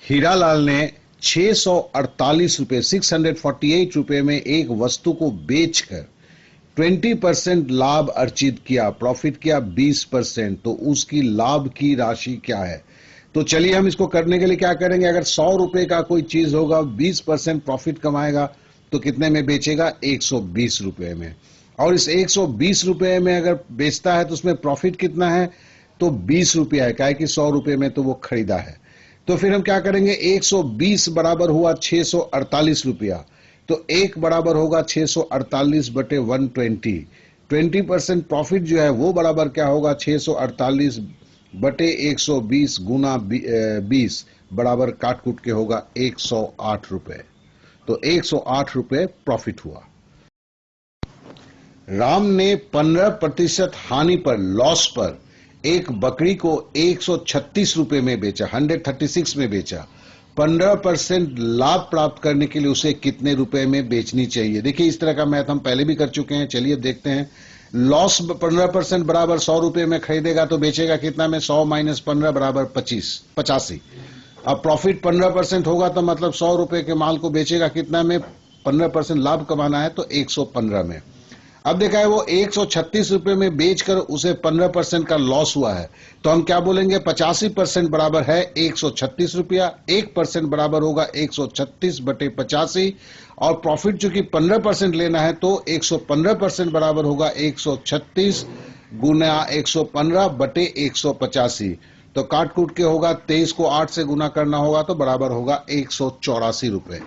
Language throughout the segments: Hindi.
हीरालाल ने 648 रुपए 648 रुपए में एक वस्तु को बेचकर 20% लाभ अर्जित किया, प्रॉफिट किया 20%, तो उसकी लाभ की राशि क्या है? तो चलिए हम इसको करने के लिए क्या करेंगे, अगर 100 रुपए का कोई चीज होगा 20% प्रॉफिट कमाएगा तो कितने में बेचेगा? 120 रुपए में। और इस 120 रुपए में अगर बेचता है तो उसमें प्रॉफिट कितना है? तो 20 रुपया है, क्या है कि 100 रुपए में तो वो खरीदा है। तो फिर हम क्या करेंगे, 120 बराबर हुआ 648 रुपया, तो एक बराबर होगा 648 बटे 120। 20% प्रॉफिट जो है वो बराबर क्या होगा? 648 बटे 120 गुना 20 बराबर काट कूट के होगा 108 रुपए। तो 108 रुपए प्रॉफिट हुआ। राम ने 15% हानि पर, लॉस पर एक बकरी को 136 रुपए में बेचा, 136 में बेचा। 15% लाभ प्राप्त करने के लिए उसे कितने रुपए में बेचनी चाहिए? देखिए इस तरह का मैथ हम पहले भी कर चुके हैं, चलिए देखते हैं। लॉस 15% बराबर 100 रुपए में खरीदेगा तो बेचेगा कितना में? 100 माइनस 15 बराबर 85। अब प्रॉफिट 15% होगा तो मतलब 100 रुपए के माल को बेचेगा कितना में? 15% लाभ कमाना है तो 115 में। अब देखा है वो 136 रुपए में बेचकर उसे 15% का लॉस हुआ है, तो हम क्या बोलेंगे? 85% बराबर है 136 रुपया, 1% बराबर होगा 136 बटे 85, और प्रॉफिट चूंकि 15% लेना है तो 115% बराबर होगा 136 गुना 115 बटे 185। तो काट कूट के होगा 23 को 8 से गुना करना होगा तो बराबर होगा 184 रुपए।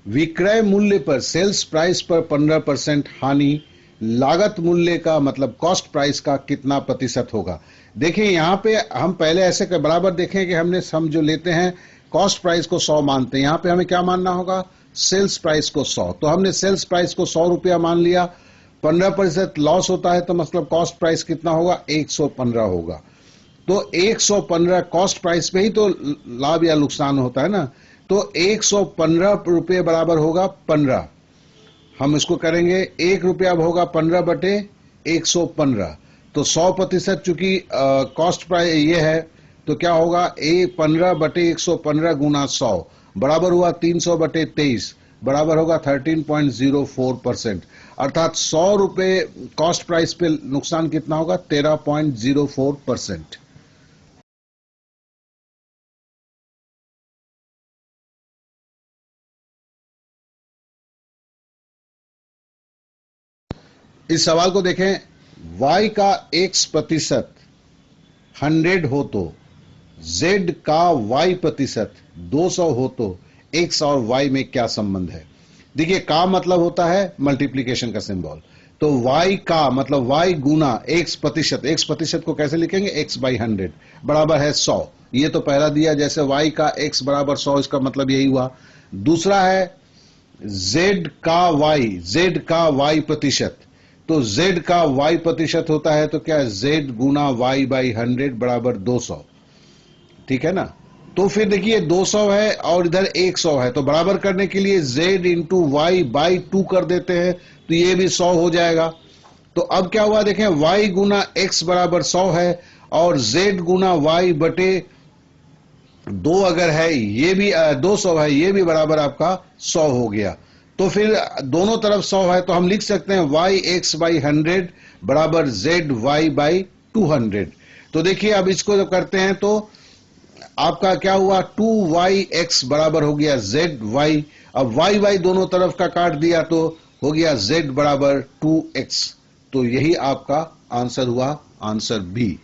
विक्रय मूल्य पर, सेल्स प्राइस पर 15% हानि, लागत मूल्य का मतलब कॉस्ट प्राइस का कितना प्रतिशत होगा? देखिए यहां पे हम पहले ऐसे कर बराबर देखें कि हम जो लेते हैं कॉस्ट प्राइस को 100 मानते हैं, यहां पे हमें क्या मानना होगा? सेल्स प्राइस को 100। तो हमने सेल्स प्राइस को 100 रुपया मान लिया, 15% लॉस होता है तो मतलब कॉस्ट प्राइस कितना होगा? 115 होगा। तो 115 कॉस्ट प्राइस पे ही तो लाभ या नुकसान होता है ना, तो 115 रुपये बराबर होगा 15। हम इसको करेंगे, 1 रुपया होगा 15 बटे 115, तो 100% चूंकि कॉस्ट प्राइस ये है तो क्या होगा? 15 बटे 115 गुना 100 बराबर हुआ 300 बटे 23 बराबर होगा 13.04%। अर्थात 100 रुपये कॉस्ट प्राइस पे नुकसान कितना होगा? 13.04%। इस सवाल को देखें, y का x प्रतिशत 100 हो तो z का y प्रतिशत 200 हो तो x और y में क्या संबंध है? देखिए का मतलब होता है मल्टीप्लीकेशन का सिंबल, तो y का मतलब y गुना x प्रतिशत, x प्रतिशत को कैसे लिखेंगे? x बाई 100 बराबर है 100। ये तो पहला दिया, जैसे y का x बराबर 100, इसका मतलब यही हुआ। दूसरा है z का y प्रतिशत, तो z का y प्रतिशत होता है तो क्या? z गुना y बाई 100 बराबर 200, ठीक है ना। तो फिर देखिए 200 है और इधर 100 है, तो बराबर करने के लिए z इंटू वाई बाई 2 कर देते हैं तो ये भी 100 हो जाएगा। तो अब क्या हुआ देखें, y गुना x बराबर 100 है और z गुना y बटे 2 अगर है ये भी 200 है, ये भी बराबर आपका 100 हो गया। तो फिर दोनों तरफ 100 है तो हम लिख सकते हैं y x बाई 100 बराबर z y बाई 200। तो देखिए अब इसको जब करते हैं तो आपका क्या हुआ? 2yx बराबर हो गया zy। अब y दोनों तरफ का काट दिया तो हो गया z बराबर 2x। तो यही आपका आंसर हुआ, आंसर बी।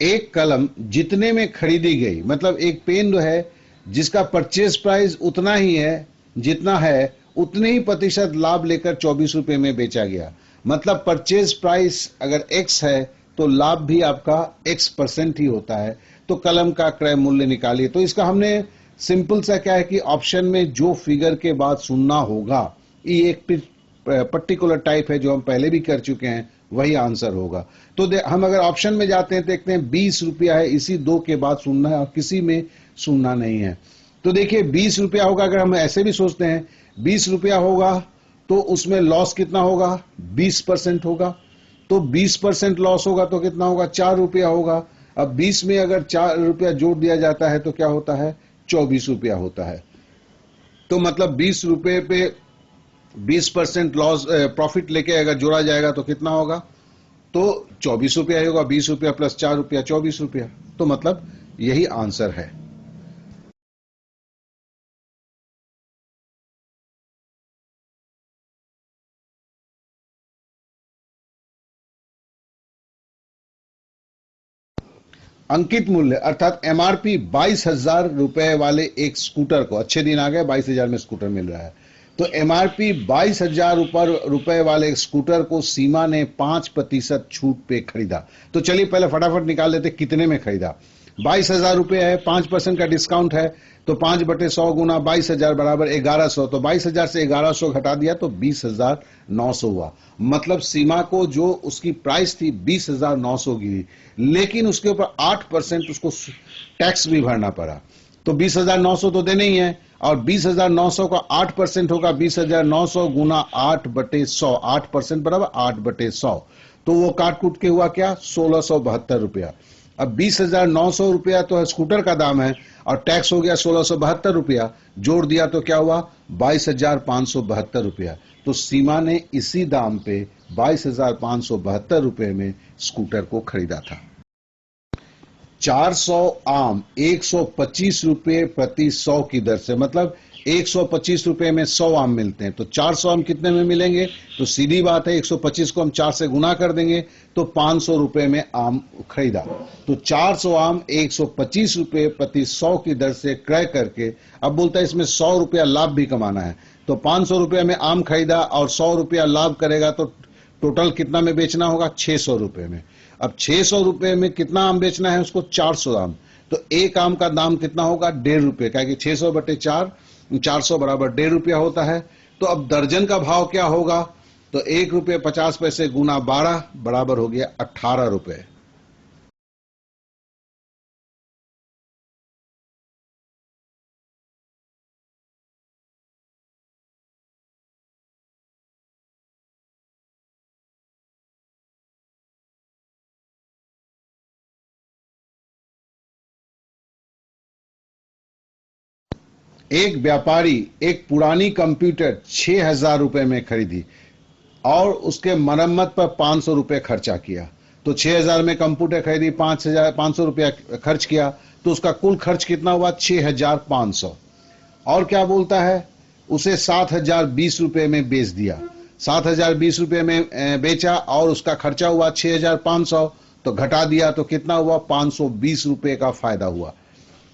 एक कलम जितने में खरीदी गई, मतलब एक पेन जो है जिसका परचेज प्राइस उतना ही है जितना है, उतने ही प्रतिशत लाभ लेकर 24 रुपए में बेचा गया। मतलब परचेज प्राइस अगर x है तो लाभ भी आपका x% ही होता है। तो कलम का क्रय मूल्य निकालिए। तो इसका हमने सिंपल सा क्या है कि ऑप्शन में जो फिगर के बाद सुनना होगा, ये एक पर्टिकुलर टाइप है जो हम पहले भी कर चुके हैं, वही आंसर होगा। तो हम अगर ऑप्शन में जाते हैं देखते हैं 20 रुपया है, इसी दो के बाद सुनना है और किसी में सुनना नहीं है। तो देखिए 20 रुपया होगा, अगर हम ऐसे भी सोचते हैं 20 रुपया होगा तो उसमें लॉस कितना होगा, 20% होगा। तो 20% लॉस होगा तो कितना होगा, 4 रुपया होगा। अब 20 में अगर 4 रुपया जोड़ दिया जाता है तो क्या होता है, 24 रुपया होता है। तो मतलब 20 रुपये पे 20% लॉस प्रॉफिट लेके अगर जोड़ा जाएगा तो कितना होगा, तो 24 रुपया ही होगा। 20 रुपया प्लस 4 रुपया 24 रुपया। तो मतलब यही आंसर है। अंकित मूल्य अर्थात एमआरपी 22,000 रुपए वाले एक स्कूटर को, अच्छे दिन आ गए 22,000 में स्कूटर मिल रहा है, तो एमआरपी 22,000 रुपए वाले स्कूटर को सीमा ने 5% छूट पे खरीदा। तो चलिए पहले फटाफट निकाल लेते कितने में खरीदा। 22,000 रुपये है, 5% का डिस्काउंट है, तो 5/100 गुना 22,000 बराबर 1100। तो 22,000 से 1100 घटा दिया तो 20,900 हुआ। मतलब सीमा को जो उसकी प्राइस थी 20,900 गिरी, लेकिन उसके ऊपर 8% उसको टैक्स भी भरना पड़ा। तो 20,900 तो देने ही है, और 20,900 का 8% होगा 20,900 गुना 8/100, 8% बराबर 8/100। तो वो काट कूट के हुआ क्या, 1,672 रुपया। अब 20,900 रुपया तो स्कूटर का दाम है और टैक्स हो गया 1,672 रुपया, जोड़ दिया तो क्या हुआ, 22,572 रुपया। तो सीमा ने इसी दाम पे 22,572 रुपये में स्कूटर को खरीदा था। 400 आम 125 रुपये प्रति 100 की दर से, मतलब 125 रुपये में 100 आम मिलते हैं, तो 400 आम कितने में मिलेंगे, तो सीधी बात है 125 को हम 4 से गुना कर देंगे तो 500 रुपये में आम खरीदा। तो 400 आम 125 रुपये प्रति 100 की दर से क्रय करके, अब बोलता है इसमें 100 रुपया लाभ भी कमाना है, तो 500 रुपये में आम खरीदा और 100 रुपया लाभ करेगा तो टोटल कितना में बेचना होगा, 600 रुपये में। अब 600 रुपये में कितना आम बेचना है उसको, 400 आम। तो एक आम का दाम कितना होगा, 1.5 रुपये, क्या कि 600/4 400 बराबर 1.5 रुपया होता है। तो अब दर्जन का भाव क्या होगा, तो 1 रुपये 50 पैसे गुना 12 बराबर हो गया 18 रुपये। एक व्यापारी एक पुरानी कंप्यूटर 6,000 रुपए में खरीदी और उसके मरम्मत पर 500 रुपए खर्चा किया। तो 6,000 में कंप्यूटर खरीदी, 500 रुपया खर्च किया, तो उसका कुल खर्च कितना हुआ, 6,500। और क्या बोलता है, उसे 7,020 रुपये में बेच दिया। 7,020 रुपये में बेचा और उसका खर्चा हुआ 6,500, तो घटा दिया तो कितना हुआ, 520 रुपये का फायदा हुआ।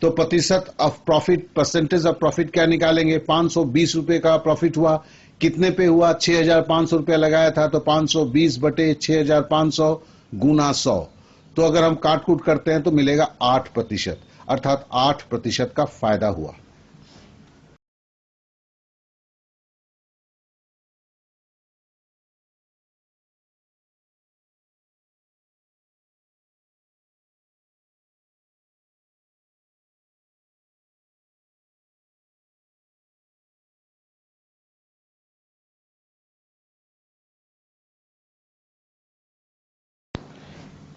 तो प्रतिशत of profit, percentage of profit क्या निकालेंगे, 520 रुपये का प्रॉफिट हुआ, कितने पे हुआ, 6,500 रुपया लगाया था, तो 520/6,500 गुना 100। तो अगर हम काट कूट करते हैं तो मिलेगा 8%, अर्थात 8% का फायदा हुआ।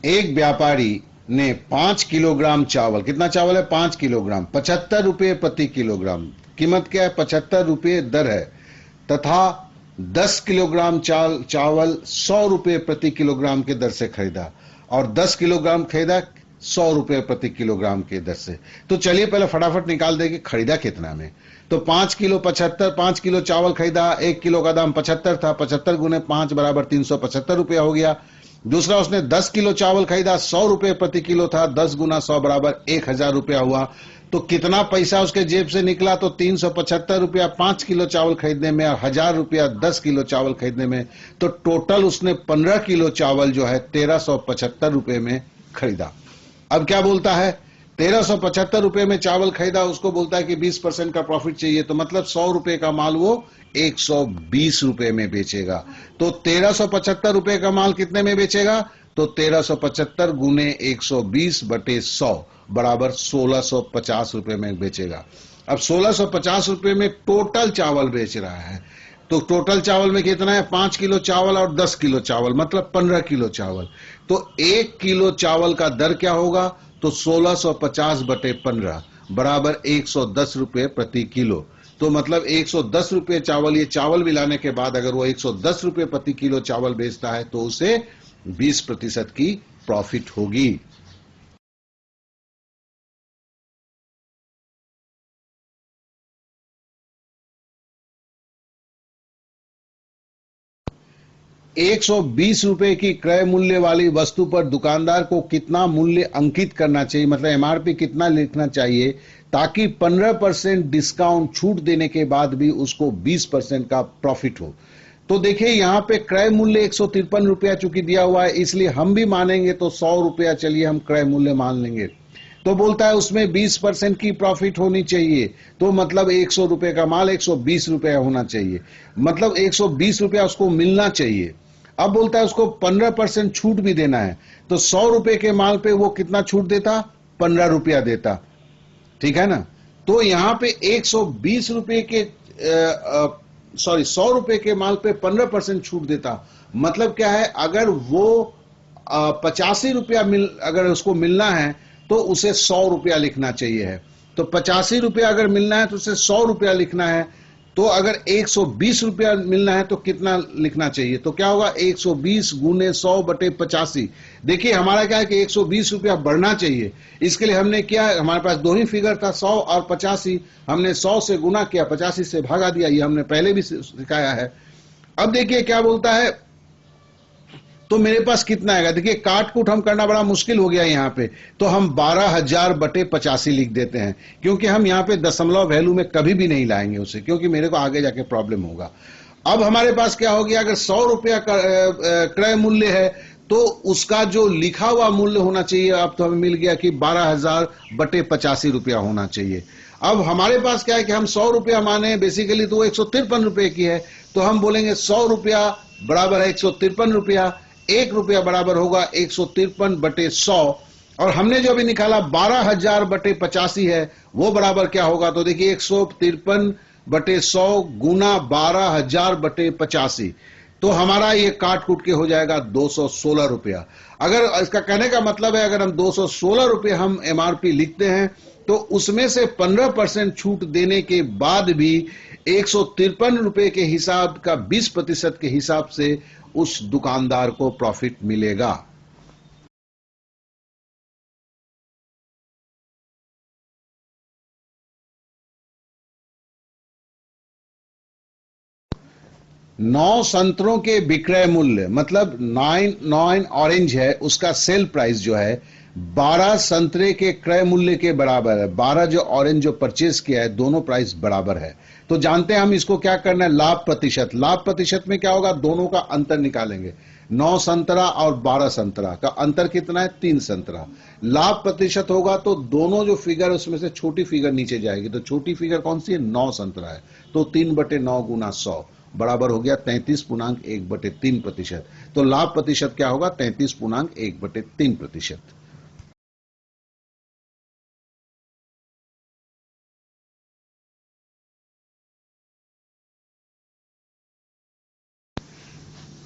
एक व्यापारी ने 5 किलोग्राम चावल, कितना चावल है, 5 किलोग्राम, 75 रुपये प्रति किलोग्राम, कीमत क्या है, 75 रुपये दर है, तथा 10 किलोग्राम चावल 100 रुपये प्रति किलोग्राम के दर से खरीदा, और 10 किलोग्राम खरीदा 100 रुपये प्रति किलोग्राम के दर से। तो चलिए पहले फटाफट निकाल देंगे खरीदा कितना में। तो 5 किलो 75, 5 किलो चावल खरीदा, 1 किलो का दाम 75 था, 75 गुने 5 बराबर 375 रुपया हो गया। दूसरा उसने 10 किलो चावल खरीदा, 100 रुपये प्रति किलो था, 10 गुना 100 बराबर 1,000 रुपया हुआ। तो कितना पैसा उसके जेब से निकला, तो 375 रुपया 5 किलो चावल खरीदने में और 1,000 रुपया 10 किलो चावल खरीदने में। तो टोटल उसने 15 किलो चावल जो है 1,375 रुपये में खरीदा। अब क्या बोलता है, 1375 रुपए में चावल खरीदा, उसको बोलता है कि 20% का प्रॉफिट चाहिए, तो मतलब 100 रुपए का माल वो 120 रुपए में बेचेगा। तो 1375 रुपए का माल कितने में बेचेगा? तो 1375 गुने 120 बटे 100 बराबर 1650 रुपए में बेचेगा। अब 1650 रुपए में टोटल चावल बेच रहा है, तो टोटल चावल में कितना है? 5 किलो चावल और 10 किलो चावल, मतलब 15 किलो चावल। तो 1 किलो चावल का दर क्या होगा? तो 1650 बटे 15 बराबर 110 रुपए प्रति किलो। तो मतलब 110 रुपए चावल, ये चावल मिलाने के बाद अगर वो 110 रुपए प्रति किलो चावल बेचता है तो उसे 20% की प्रॉफिट होगी। ₹120 की क्रय मूल्य वाली वस्तु पर दुकानदार को कितना मूल्य अंकित करना चाहिए, मतलब एमआरपी कितना लिखना चाहिए, ताकि 15% डिस्काउंट छूट देने के बाद भी उसको 20% का प्रॉफिट हो। तो देखिए यहां पे क्रय मूल्य 153 रुपया चूंकि दिया हुआ है, इसलिए हम भी मानेंगे तो 100 रुपया चलिए हम क्रय मूल्य मान लेंगे। तो बोलता है उसमें 20% की प्रॉफिट होनी चाहिए, तो मतलब 100 रुपए का माल 120 रुपया होना चाहिए, मतलब 120 रुपया उसको मिलना चाहिए। अब बोलता है उसको 15% छूट भी देना है, तो 100 रुपए के माल पे वो कितना छूट देता? 15 रुपया देता, ठीक है ना। तो यहां पे 120 रुपए के सॉरी 100 रुपए के माल पे 15% छूट देता, मतलब क्या है? अगर वो 85 रुपया अगर उसको मिलना है तो उसे 100 रुपया लिखना चाहिए है। तो 85 रुपया अगर मिलना है तो उसे 100 रुपया लिखना है। तो अगर 120 रुपया मिलना है तो कितना लिखना चाहिए? तो क्या होगा? 120 गुने 100 बटे 85। देखिए हमारा क्या है कि 120 रुपया बढ़ना चाहिए, इसके लिए हमने क्या, हमारे पास दो ही फिगर था 100 और 85, हमने 100 से गुना किया, 85 से भागा दिया, ये हमने पहले भी सिखाया है। अब देखिए क्या बोलता है, तो मेरे पास कितना आएगा? देखिए काट कूट हम करना बड़ा मुश्किल हो गया यहाँ पे, तो हम 12,000 बटे 85 लिख देते हैं, क्योंकि हम यहाँ पे दशमलव वैल्यू में कभी भी नहीं लाएंगे उसे, क्योंकि मेरे को आगे जाके प्रॉब्लम होगा। अब हमारे पास क्या हो गया? अगर 100 रुपया क्रय मूल्य है तो उसका जो लिखा हुआ मूल्य होना चाहिए, अब तो हमें मिल गया कि 12,000 बटे 85 रुपया होना चाहिए। अब हमारे पास क्या है कि हम 100 रुपया माने, बेसिकली तो वो 153 रुपए की है, तो हम बोलेंगे 100 रुपया बराबर है 153 रुपया, 1 रुपया बराबर होगा 153 बटे 100, और हमने जो अभी निकाला 12,000 बटे 85 है, वो बराबर क्या होगा? तो देखिए 153 बटे 100 गुना 12,000 बटे 85, तो हमारा ये काट कूट के हो जाएगा 216 रुपया। अगर इसका कहने का मतलब है, अगर हम 216 रुपये हम एमआरपी लिखते हैं तो उसमें से 15% छूट देने के बाद भी 153 रुपए के हिसाब का 20% के हिसाब से उस दुकानदार को प्रॉफिट मिलेगा। नौ संतरों के विक्रय मूल्य, मतलब 9 ऑरेंज है, उसका सेल प्राइस जो है 12 संतरे के क्रय मूल्य के बराबर है। 12 जो ऑरेंज जो परचेज किया है, दोनों प्राइस बराबर है। तो जानते हैं हम इसको क्या करना है? लाभ प्रतिशत। लाभ प्रतिशत में क्या होगा? दोनों का अंतर निकालेंगे। 9 संतरा और 12 संतरा का अंतर कितना है? 3 संतरा। लाभ प्रतिशत होगा तो दोनों जो फिगर उसमें से छोटी फिगर नीचे जाएगी, तो छोटी फिगर कौन सी है? 9 संतरा है, तो 3 बटे 9 गुना 100 बराबर हो गया 33.1/3%। तो लाभ प्रतिशत क्या होगा? 33.1/3%।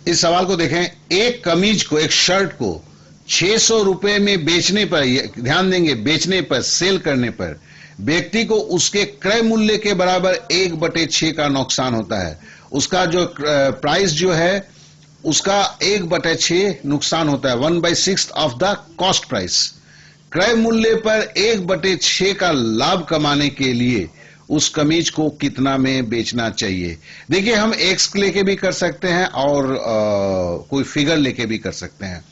इस सवाल को देखें, एक कमीज को, एक शर्ट को 600 रुपए में बेचने पर, ध्यान देंगे, बेचने पर, सेल करने पर व्यक्ति को उसके क्रय मूल्य के बराबर 1/6 का नुकसान होता है। उसका जो प्राइस जो है उसका 1/6 नुकसान होता है, 1/6 ऑफ द कॉस्ट प्राइस। क्रय मूल्य पर 1/6 का लाभ कमाने के लिए उस कमीज को कितना में बेचना चाहिए? देखिए हम एक्स लेके भी कर सकते हैं और कोई फिगर लेके भी कर सकते हैं।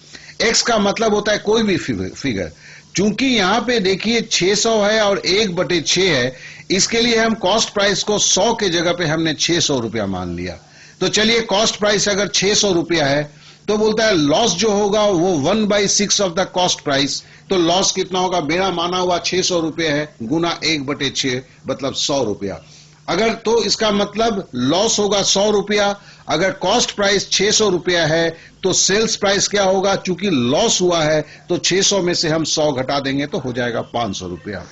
एक्स का मतलब होता है कोई भी फिगर। चूंकि यहां पे देखिए 600 है और 1/6 है, इसके लिए हम कॉस्ट प्राइस को 100 के जगह पे हमने 600 रुपया मान लिया। तो चलिए कॉस्ट प्राइस अगर 600 रुपया है तो बोलता है लॉस जो होगा वो 1/6 ऑफ द कॉस्ट प्राइस। तो लॉस कितना होगा, मेरा माना हुआ 600 रुपये है, गुना 1/6 मतलब 100 रुपया। अगर तो इसका मतलब लॉस होगा 100 रुपया। अगर कॉस्ट प्राइस 600 रुपया है तो सेल्स प्राइस क्या होगा, चूंकि लॉस हुआ है तो 600 में से हम 100 घटा देंगे तो हो जाएगा 500 रुपया।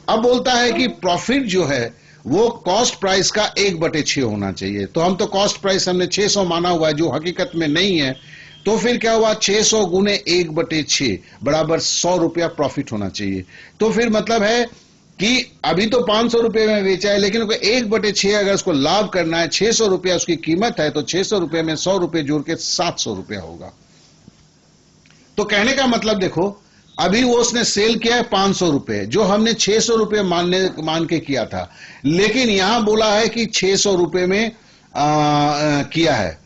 अब बोलता है कि प्रॉफिट जो है वो कॉस्ट प्राइस का 1/6 होना चाहिए। तो हम तो कॉस्ट प्राइस हमने 600 माना हुआ है जो हकीकत में नहीं है। तो फिर क्या हुआ, 600 गुने 1/6 बराबर 100 रुपया प्रॉफिट होना चाहिए। तो फिर मतलब है कि अभी तो 500 रुपये में बेचा है, लेकिन 1/6 अगर उसको लाभ करना है, 600 रुपया उसकी कीमत है, तो 600 रुपये में 100 रुपये जोड़ के 700 रुपया होगा। तो कहने का मतलब देखो, अभी वो उसने सेल किया है 500 रुपये, जो हमने 600 रुपये मान के किया था, लेकिन यहां बोला है कि 600 रुपये में किया है,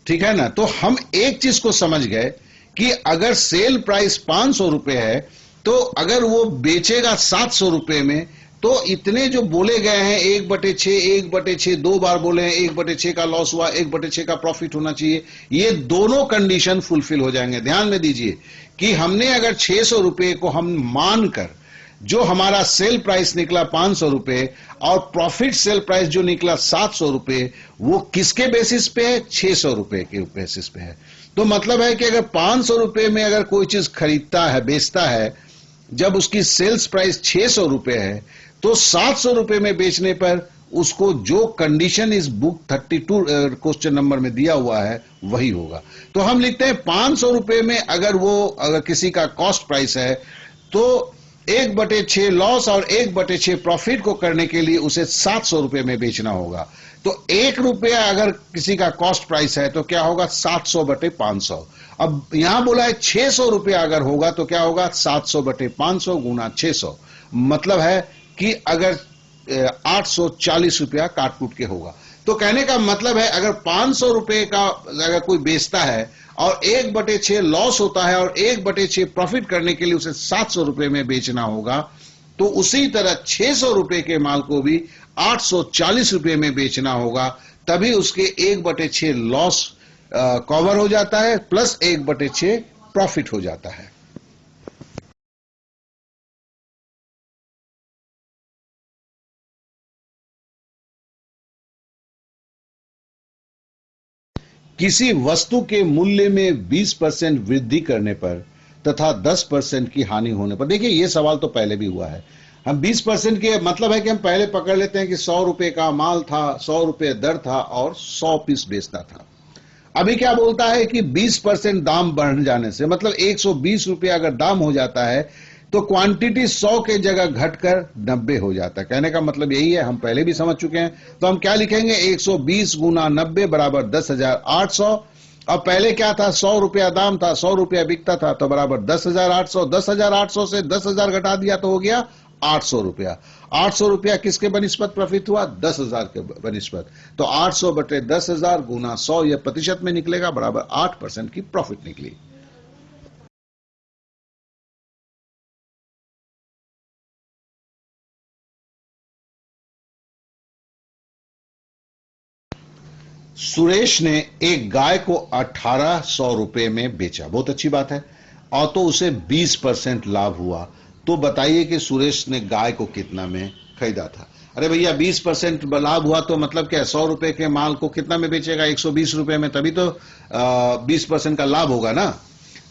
ठीक है ना। तो हम एक चीज को समझ गए कि अगर सेल प्राइस 500 रुपये है, तो अगर वो बेचेगा 700 रुपये में, तो इतने जो बोले गए हैं 1/6 दो बार बोले हैं, 1/6 का लॉस हुआ, 1/6 का प्रॉफिट होना चाहिए, ये दोनों कंडीशन फुलफिल हो जाएंगे। ध्यान में दीजिए कि हमने अगर 600 रुपये को हम मानकर, जो हमारा सेल प्राइस निकला 500 रुपये और प्रॉफिट सेल प्राइस जो निकला 700 रुपये, वो किसके बेसिस पे है, 600 रुपये के बेसिस पे है। तो मतलब है कि अगर 500 रुपये में अगर कोई चीज खरीदता है, बेचता है, जब उसकी सेल्स प्राइस 600 रुपये है, तो 700 रुपये में बेचने पर उसको जो कंडीशन इस बुक 32 क्वेश्चन नंबर में दिया हुआ है वही होगा। तो हम लिखते हैं 500 रुपये में अगर किसी का कॉस्ट प्राइस है, तो 1/6 लॉस और 1/6 प्रॉफिट को करने के लिए उसे 700 रुपये में बेचना होगा। तो 1 रुपया अगर किसी का कॉस्ट प्राइस है तो क्या होगा, 700/500। अब यहां बोला है 600 रुपया अगर होगा तो क्या होगा, 700/500 गुना 600, मतलब है कि अगर 840 रुपया काट कूट के होगा। तो कहने का मतलब है अगर 500 रुपये का अगर कोई बेचता है और 1/6 लॉस होता है और 1/6 प्रॉफिट करने के लिए उसे 700 रुपये में बेचना होगा, तो उसी तरह 600 रुपये के माल को भी 840 रुपये में बेचना होगा, तभी उसके 1/6 लॉस कवर हो जाता है प्लस 1/6 प्रॉफिट हो जाता है। किसी वस्तु के मूल्य में 20% वृद्धि करने पर तथा 10% की हानि होने पर, देखिए ये सवाल तो पहले भी हुआ है। हम 20% के मतलब है कि हम पहले पकड़ लेते हैं कि 100 रुपए का माल था, 100 रुपए दर था और 100 पीस बेचता था। अभी क्या बोलता है कि 20% दाम बढ़ जाने से, मतलब 120 रुपया अगर दाम हो जाता है तो क्वांटिटी 100 के जगह घटकर 90 हो जाता है। कहने का मतलब यही है, हम पहले भी समझ चुके हैं। तो हम क्या लिखेंगे, 120 गुना 90 बराबर 10,800। अब पहले क्या था, 100 रुपया दाम था, 100 रुपया बिकता था, तो बराबर 10,800। 10,800 से 10,000 घटा दिया तो हो गया 800 रुपया। 800 रुपया किसके बनिस्पत प्रॉफिट हुआ, 10,000 के बनिस्पत। तो 800/10,000 गुना 100, यह प्रतिशत में निकलेगा, बराबर 8% की प्रॉफिट निकली। सुरेश ने एक गाय को 1800 रुपये में बेचा, बहुत अच्छी बात है, और तो उसे 20% लाभ हुआ। तो बताइए कि सुरेश ने गाय को कितना में खरीदा था। अरे भैया 20% लाभ हुआ तो मतलब क्या, 100 रुपए के माल को कितना में बेचेगा, 120 रुपए में, तभी तो 20% का लाभ होगा ना।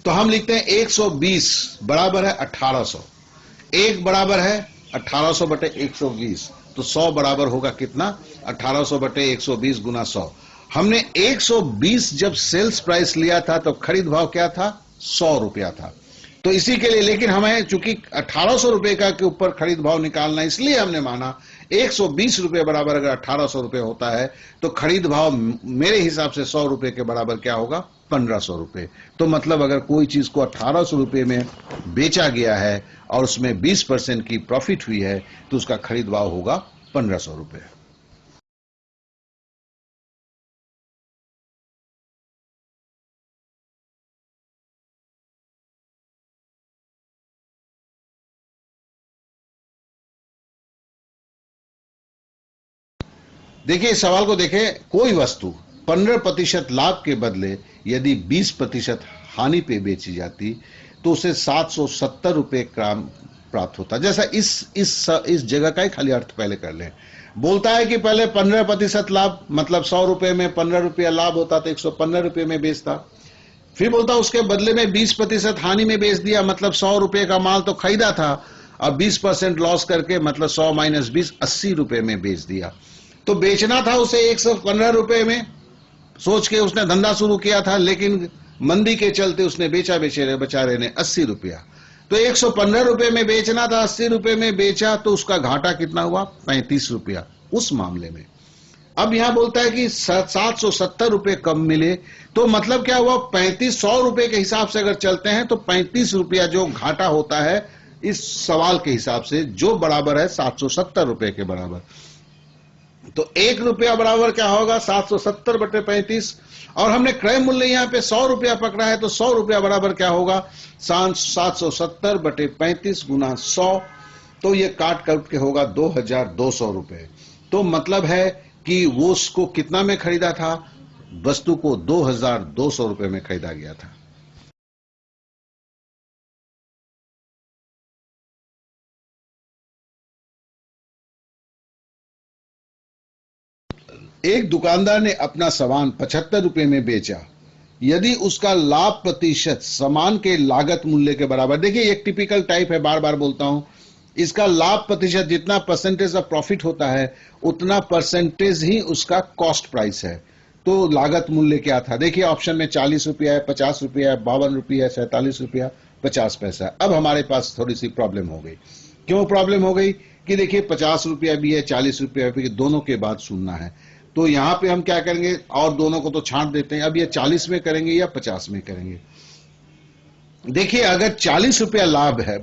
तो हम लिखते हैं 120 बराबर है 1800, एक बराबर है 1800/120, तो 100 बराबर होगा कितना, 1800/120 गुना 100। हमने 120 जब सेल्स प्राइस लिया था तो खरीद भाव क्या था, 100 रुपया था। तो इसी के लिए, लेकिन हमें चूंकि 1800 रुपए का के ऊपर खरीद भाव निकालना, इसलिए हमने माना 120 रुपए बराबर अगर 1800 रुपए होता है तो खरीद भाव मेरे हिसाब से 100 रुपए के बराबर क्या होगा, 1500 रुपए। तो मतलब अगर कोई चीज को 1800 रुपए में बेचा गया है और उसमें 20% की प्रॉफिट हुई है तो उसका खरीद भाव होगा 1500 रुपए। देखिए इस सवाल को देखें, कोई वस्तु 15% लाभ के बदले यदि 20% हानि पे बेची जाती तो उसे 770 रुपए ग्राम प्राप्त होता। जैसा इस जगह का ही खाली अर्थ पहले कर लें। बोलता है कि पहले 15% लाभ, मतलब 100 रुपए में 15 रुपया लाभ होता तो 115 रुपए में बेचता। फिर बोलता उसके बदले में 20% हानि में बेच दिया, मतलब 100 रुपए का माल तो खरीदा था और 20% लॉस करके, मतलब 100 माइनस 20, 80 रुपए में बेच दिया। तो बेचना था उसे 115 रुपए में, सोच के उसने धंधा शुरू किया था, लेकिन मंदी के चलते उसने बेचा बेचारे ने 80 रुपया। तो 115 रुपए में बेचना था, 80 रुपए में बेचा, तो उसका घाटा कितना हुआ? 35 रुपया उस मामले में। अब यहां बोलता है कि 770 रुपए कम मिले, तो मतलब क्या हुआ? 3500 रुपए के हिसाब से अगर चलते हैं तो 35 रुपया जो घाटा होता है इस सवाल के हिसाब से, जो बराबर है 770 रुपए के बराबर। तो 1 रुपया बराबर क्या होगा? 770 बटे 35। और हमने क्रय मूल्य यहां पे 100 रुपया पकड़ा है, तो 100 रुपया बराबर क्या होगा? 770 बटे 35 गुना 100। तो ये काट के होगा 2200 रुपए। तो मतलब है कि वो उसको कितना में खरीदा था? वस्तु को 2200 रुपए में खरीदा गया था। एक दुकानदार ने अपना सामान 75 रुपए में बेचा। यदि उसका लाभ प्रतिशत सामान के लागत मूल्य के बराबर, देखिए एक टिपिकल टाइप है, बार बार बोलता हूं, इसका लाभ प्रतिशत जितना परसेंटेज ऑफ प्रॉफिट होता है उतना परसेंटेज ही उसका कॉस्ट प्राइस है। तो लागत मूल्य क्या था? देखिए ऑप्शन में 40 रुपया है, 50 रुपया है, 52 रुपया है, 47 रुपया, 50 पैसा। अब हमारे पास थोड़ी सी प्रॉब्लम हो गई। क्यों प्रॉब्लम हो गई? कि देखिए 50 रुपया भी है, 40 रुपया भी, दोनों के बाद सुनना है। तो यहां पे हम क्या करेंगे? और दोनों को तो छांट देते हैं। अब ये 40 में करेंगे या 50 में करेंगे? देखिए अगर 40 रुपया लाभ है,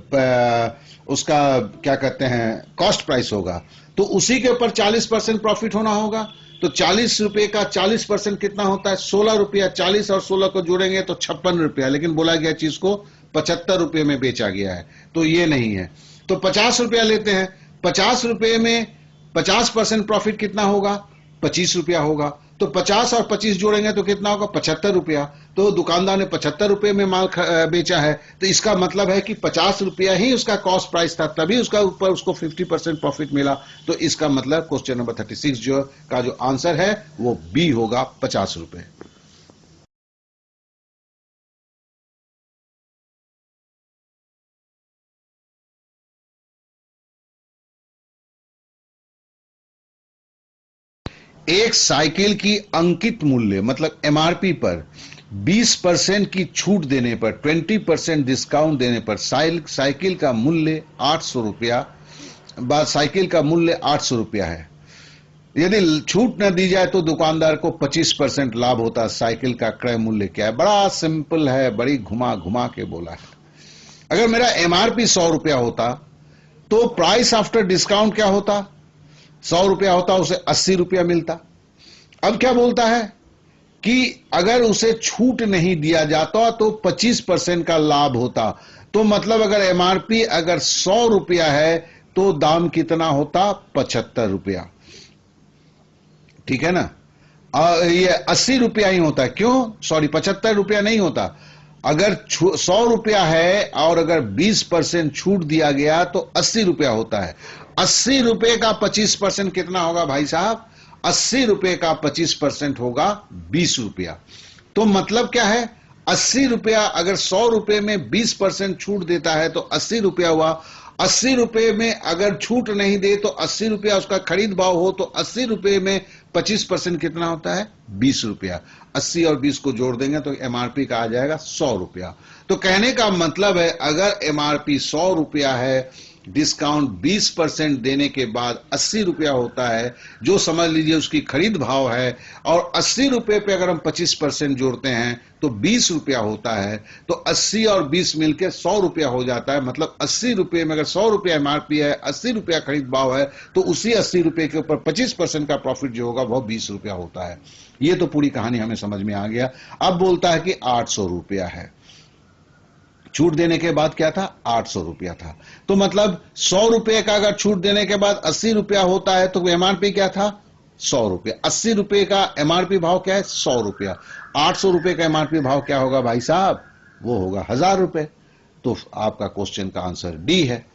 उसका क्या कहते हैं, कॉस्ट प्राइस होगा, तो उसी के ऊपर 40% प्रॉफिट होना होगा। तो 40 रुपए का 40% कितना होता है? 16 रुपया। 40 और 16 को जोड़ेंगे तो 56 रुपया, लेकिन बोला गया चीज को 75 रुपये में बेचा गया है, तो ये नहीं है। तो 50 रुपया लेते हैं। 50 रुपये में 50% प्रॉफिट कितना होगा? 25 रुपया होगा। तो 50 और 25 जोड़ेंगे तो कितना होगा? 75 रुपया। तो दुकानदार ने 75 रुपये में माल बेचा है, तो इसका मतलब है कि 50 रुपया ही उसका कॉस्ट प्राइस था, तभी उसका ऊपर उसको 50% प्रॉफिट मिला। तो इसका मतलब क्वेश्चन नंबर 36 जो का जो आंसर है वो बी होगा, 50 रुपये। एक साइकिल की अंकित मूल्य, मतलब एमआरपी पर 20% की छूट देने पर, 20% डिस्काउंट देने पर साइकिल का मूल्य 800 रुपया, साइकिल का मूल्य 800 रुपया है। यदि छूट न दी जाए तो दुकानदार को 25% लाभ होता। साइकिल का क्रय मूल्य क्या है? बड़ा सिंपल है, बड़ी घुमा घुमा के बोला है। अगर मेरा एमआरपी 100 रुपया होता तो प्राइस आफ्टर डिस्काउंट क्या होता? 100 रुपया होता, उसे 80 रुपया मिलता। अब क्या बोलता है कि अगर उसे छूट नहीं दिया जाता तो 25% का लाभ होता। तो मतलब अगर एमआरपी अगर 100 रुपया है तो दाम कितना होता? 75 रुपया। ठीक है ना? ये 80 रुपया ही होता है। क्यों? सॉरी, 75 रुपया नहीं होता। अगर 100 रुपया है और अगर 20% छूट दिया गया तो 80 रुपया होता है। 80 रुपए का 25% कितना होगा भाई साहब? 80 रुपए का 25% होगा 20 रुपया। तो मतलब क्या है? 80 रुपया अगर 100 रुपए में 20% छूट देता है तो 80 रुपया हुआ। 80 रुपए में अगर छूट नहीं दे तो 80 रुपया उसका खरीद भाव हो, तो 80 रुपए में 25% कितना होता है? 20 रुपया। 80 और 20 को जोड़ देंगे तो एमआरपी का आ जाएगा 100 रुपया। तो कहने का मतलब है अगर एमआरपी 100 रुपया है, डिस्काउंट 20% देने के बाद 80 रुपया होता है, जो समझ लीजिए उसकी खरीद भाव है, और 80 रुपये पे अगर हम 25% जोड़ते हैं तो 20 रुपया होता है। तो 80 और 20 मिलकर 100 रुपया हो जाता है। मतलब 80 रुपये में अगर 100 रुपया एमआरपी है, 80 रुपया खरीद भाव है, तो उसी 80 रुपये के ऊपर 25% का प्रॉफिट जो होगा वह 20 रुपया होता है। ये तो पूरी कहानी हमें समझ में आ गया। अब बोलता है कि 800 रुपया है। छूट देने के बाद क्या था? 800 रुपया था। तो मतलब 100 रुपये का अगर छूट देने के बाद 80 रुपया होता है तो एमआरपी क्या था? 100 रुपये। 80 रुपये का एमआरपी भाव क्या है? 100 रुपया। 800 रुपये का एमआरपी भाव क्या होगा भाई साहब? वो होगा 1000 रुपये। तो आपका क्वेश्चन का आंसर डी है।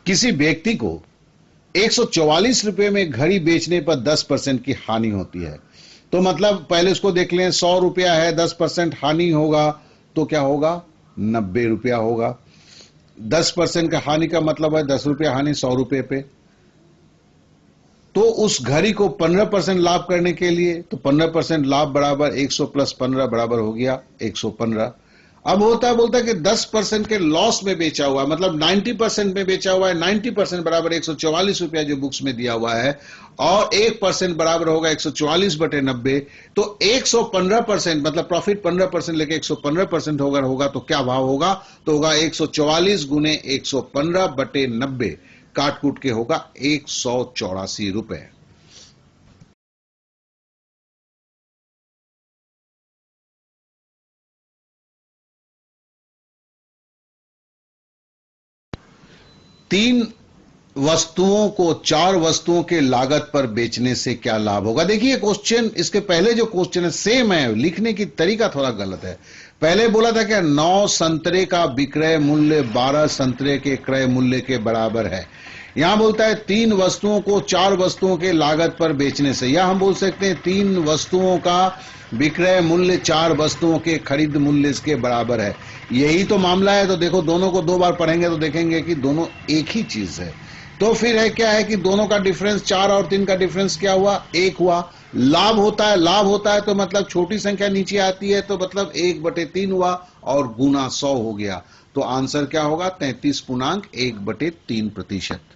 किसी व्यक्ति को 144 रुपए में घड़ी बेचने पर 10% की हानि होती है। तो मतलब पहले उसको देख लें, 100 रुपया है, 10% हानि होगा तो क्या होगा? 90 रुपया होगा। 10% का हानि का मतलब है 10 रुपया हानि 100 रुपये पे। तो उस घड़ी को 15% लाभ करने के लिए, तो 15% लाभ बराबर 100 प्लस 15 बराबर हो गया 115। अब होता है, बोलता है कि 10% के लॉस में बेचा हुआ है, मतलब 90% में बेचा हुआ है। 90% बराबर 144 रुपया जो बुक्स में दिया हुआ है, और 1% बराबर होगा 144/90। तो 115% मतलब प्रॉफिट 15% लेके 115% होगा तो क्या भाव होगा? तो होगा 144 गुने 115/90, काट कूट के होगा 184 रुपए। तीन वस्तुओं को 4 वस्तुओं के लागत पर बेचने से क्या लाभ होगा? देखिए क्वेश्चन, इसके पहले जो क्वेश्चन है सेम है, लिखने की तरीका थोड़ा गलत है। पहले बोला था कि 9 संतरे का विक्रय मूल्य 12 संतरे के क्रय मूल्य के बराबर है। यहां बोलता है 3 वस्तुओं को 4 वस्तुओं के लागत पर बेचने से, या हम बोल सकते हैं 3 वस्तुओं का विक्रय मूल्य 4 वस्तुओं के खरीद मूल्य के बराबर है। यही तो मामला है। तो देखो, दोनों को 2 बार पढ़ेंगे तो देखेंगे कि दोनों एक ही चीज है। तो फिर है क्या है कि दोनों का डिफरेंस, 4 और 3 का डिफरेंस क्या हुआ? 1 हुआ। लाभ होता है, लाभ होता है तो मतलब छोटी संख्या नीचे आती है, तो मतलब 1/3 हुआ और गुना 100 हो गया। तो आंसर क्या होगा? 33.1/3%।